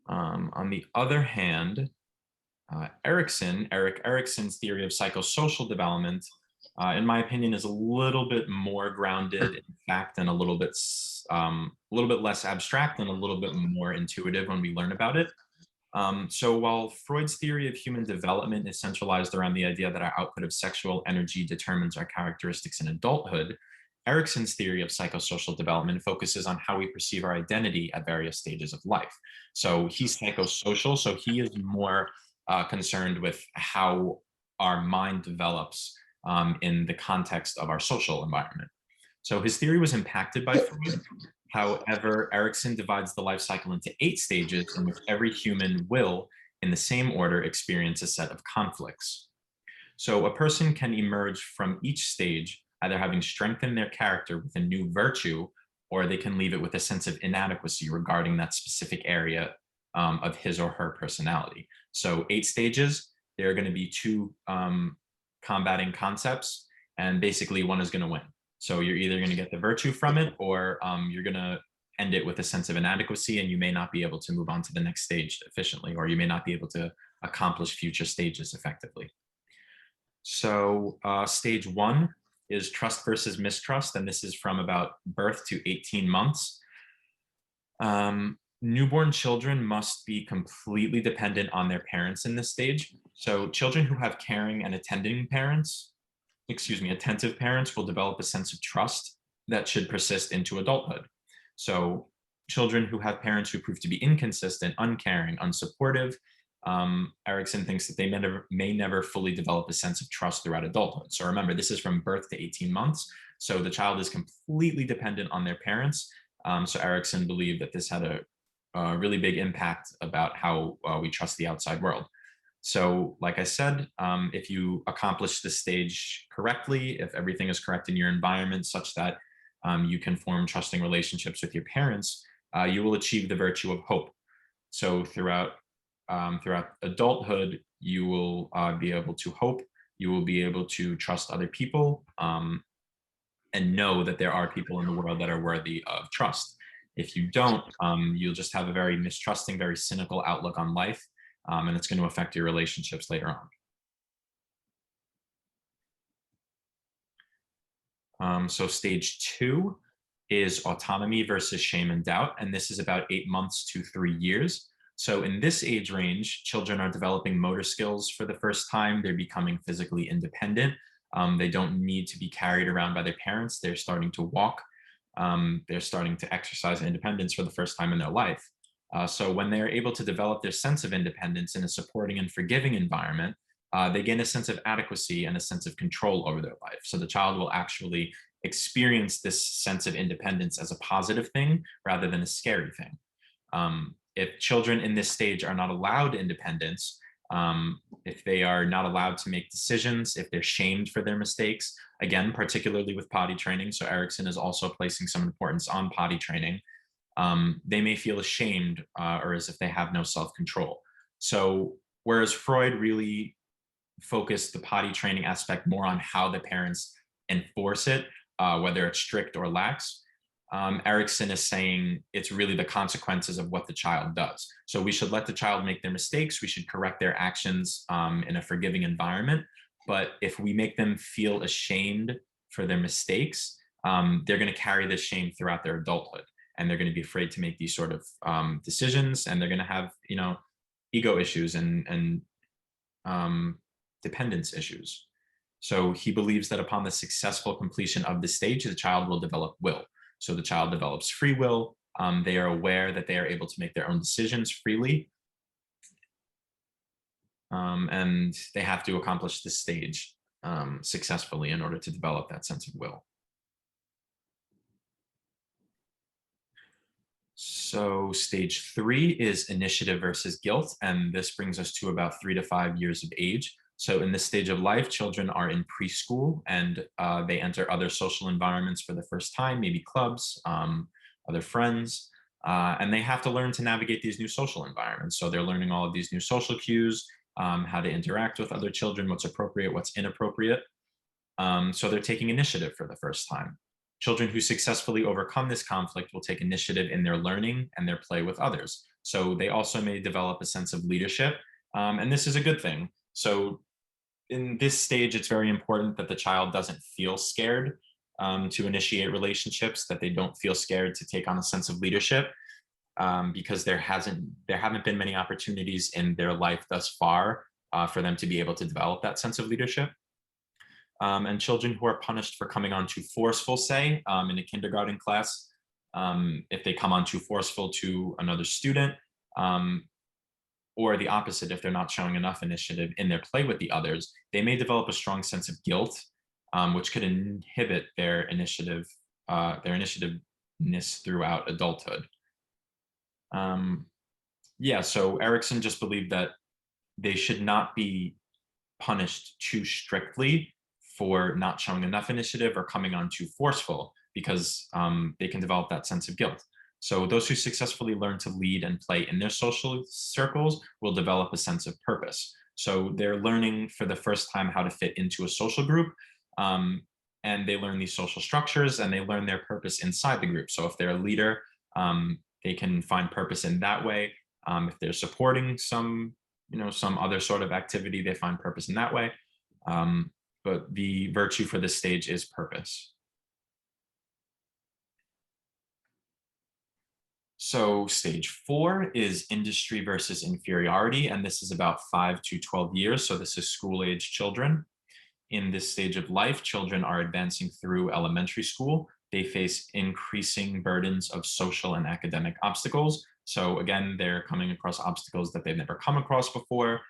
On the other hand, Erik Erikson's theory of psychosocial development, in my opinion, is a little bit more grounded in fact and a little bit less abstract and a little bit more intuitive when we learn about it. So while Freud's theory of human development is centralized around the idea that our output of sexual energy determines our characteristics in adulthood, Erikson's theory of psychosocial development focuses on how we perceive our identity at various stages of life. So he's psychosocial, so he is more concerned with how our mind develops in the context of our social environment. So his theory was impacted by Freud. However, Erikson divides the life cycle into 8 stages in which every human will, in the same order, experience a set of conflicts. So a person can emerge from each stage either having strengthened their character with a new virtue, or they can leave it with a sense of inadequacy regarding that specific area of his or her personality. So 8 stages, there are going to be 2 combating concepts, and basically one is going to win. So you're either going to get the virtue from it, or you're going to end it with a sense of inadequacy, and you may not be able to move on to the next stage efficiently, or you may not be able to accomplish future stages effectively. So stage 1 is trust versus mistrust, and this is from about birth to 18 months. Newborn children must be completely dependent on their parents in this stage. So children who have caring and attentive parents will develop a sense of trust that should persist into adulthood. So children who have parents who prove to be inconsistent, uncaring, unsupportive, Erikson thinks that they may never fully develop a sense of trust throughout adulthood. So remember, this is from birth to 18 months. So the child is completely dependent on their parents. So Erikson believed that this had a really big impact about how we trust the outside world. So like I said, if you accomplish this stage correctly, if everything is correct in your environment such that you can form trusting relationships with your parents, you will achieve the virtue of hope. So throughout adulthood, you will be able to hope, you will be able to trust other people, and know that there are people in the world that are worthy of trust. If you don't, you'll just have a very mistrusting, very cynical outlook on life, and it's going to affect your relationships later on. So stage 2 is autonomy versus shame and doubt, and this is about 8 months to 3 years. So in this age range, children are developing motor skills for the first time. They're becoming physically independent. They don't need to be carried around by their parents. They're starting to walk. They're starting to exercise independence for the first time in their life. So when they're able to develop their sense of independence in a supporting and forgiving environment, they gain a sense of adequacy and a sense of control over their life. So the child will actually experience this sense of independence as a positive thing rather than a scary thing. If children in this stage are not allowed independence, if they are not allowed to make decisions, if they're shamed for their mistakes, again, particularly with potty training, so Erikson is also placing some importance on potty training, they may feel ashamed or as if they have no self-control. So whereas Freud really focused the potty training aspect more on how the parents enforce it, whether it's strict or lax, Erikson is saying it's really the consequences of what the child does. So we should let the child make their mistakes. We should correct their actions in a forgiving environment. But if we make them feel ashamed for their mistakes, they're going to carry this shame throughout their adulthood. And they're going to be afraid to make these sort of decisions. And they're going to have, ego issues and dependence issues. So he believes that upon the successful completion of the stage, the child will develop will. So the child develops free will. They are aware that they are able to make their own decisions freely. And they have to accomplish this stage successfully in order to develop that sense of will. So stage 3 is initiative versus guilt. And this brings us to about 3 to 5 years of age. So in this stage of life, children are in preschool and they enter other social environments for the first time, maybe clubs, other friends, and they have to learn to navigate these new social environments. So they're learning all of these new social cues, how to interact with other children, what's appropriate, what's inappropriate. So they're taking initiative for the first time. Children who successfully overcome this conflict will take initiative in their learning and their play with others. So they also may develop a sense of leadership. And this is a good thing. So in this stage, it's very important that the child doesn't feel scared to initiate relationships, that they don't feel scared to take on a sense of leadership, because there haven't been many opportunities in their life thus far for them to be able to develop that sense of leadership. And children who are punished for coming on too forceful, say in a kindergarten class, if they come on too forceful to another student, um, or the opposite, if they're not showing enough initiative in their play with the others, they may develop a strong sense of guilt, which could inhibit their initiativeness throughout adulthood. Um, yeah, so Erikson just believed that they should not be punished too strictly for not showing enough initiative or coming on too forceful, because they can develop that sense of guilt. So those who successfully learn to lead and play in their social circles will develop a sense of purpose. So they're learning for the first time how to fit into a social group. Um, and they learn these social structures and they learn their purpose inside the group. So if they're a leader, they can find purpose in that way. If they're supporting some other sort of activity, they find purpose in that way. But the virtue for this stage is purpose. So stage 4 is industry versus inferiority, and this is about 5 to 12 years. So this is school age children. In this stage of life, children are advancing through elementary school. They face increasing burdens of social and academic obstacles. So again, they're coming across obstacles that they've never come across before.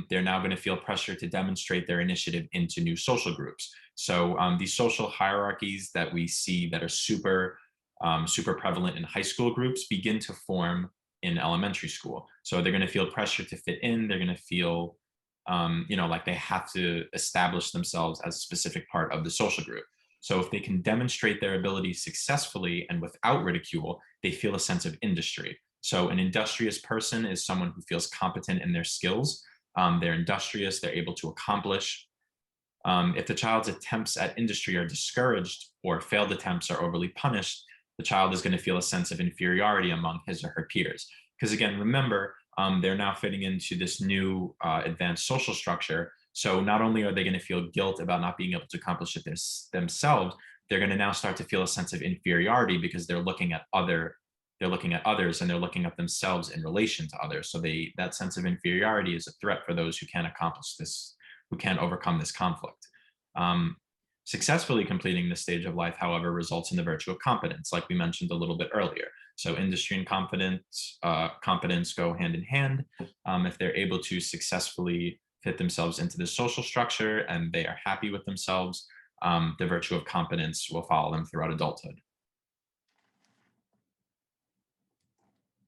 They're now going to feel pressure to demonstrate their initiative into new social groups. So these social hierarchies that we see that are super prevalent in high school groups begin to form in elementary school. So they're going to feel pressure to fit in. They're going to feel like they have to establish themselves as a specific part of the social group. So if they can demonstrate their ability successfully and without ridicule, they feel a sense of industry. So an industrious person is someone who feels competent in their skills. They're industrious, they're able to accomplish. If the child's attempts at industry are discouraged or failed attempts are overly punished, the child is going to feel a sense of inferiority among his or her peers. Because again, remember, they're now fitting into this new advanced social structure. So not only are they going to feel guilt about not being able to accomplish it themselves, they're going to now start to feel a sense of inferiority because they're looking at others and they're looking at themselves in relation to others. So that sense of inferiority is a threat for those who can't accomplish this, who can't overcome this conflict. Um, Successfully completing this stage of life, however, results in the virtue of competence, like we mentioned a little bit earlier. So industry and competence go hand in hand. If they're able to successfully fit themselves into the social structure and they are happy with themselves, the virtue of competence will follow them throughout adulthood.